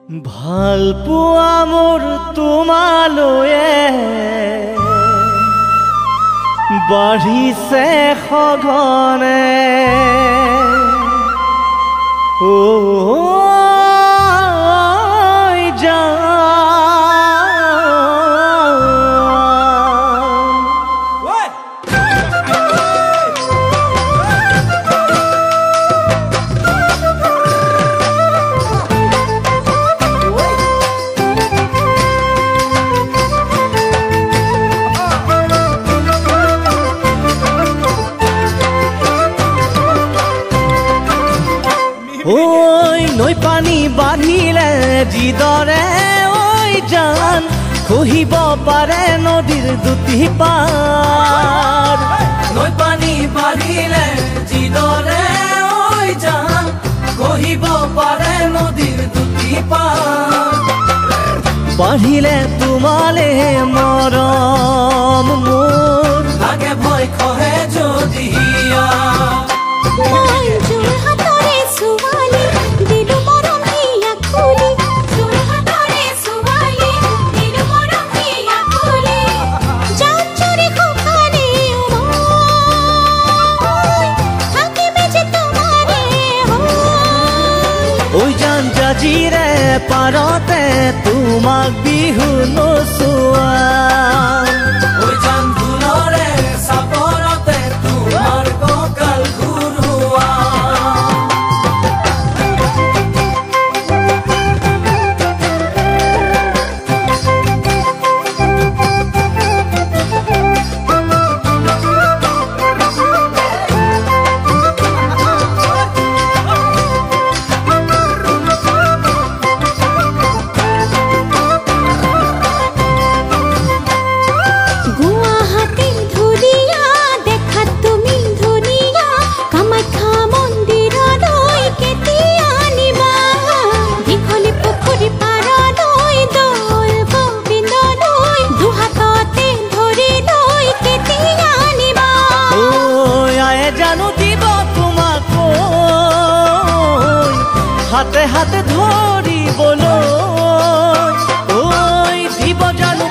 ভাল পোৱা মোৰ তোমালৈয়ে বাঢ়িছে সঘনে নৈ পানী বাঢ়িলে যিদৰে ঐ জান খহিব পাৰে নদীৰ দুটি পাৰ নৈ পানী বাঢ়িলে যিদৰে ঐ জান খহিব পাৰে নদীৰ দুটি পাৰ বাঢ়িলে তোমালে মৰম মোৰ লাগে ভয় খহে যদি জাজিৰে পাৰতে তোমাক বিহু নচোৱা জান ফুলৰে চাপৰতে তোমাৰ কঁকাল ঘূৰোৱা হাতে হাতে ধৰিবলৈ ঐ দিব জানো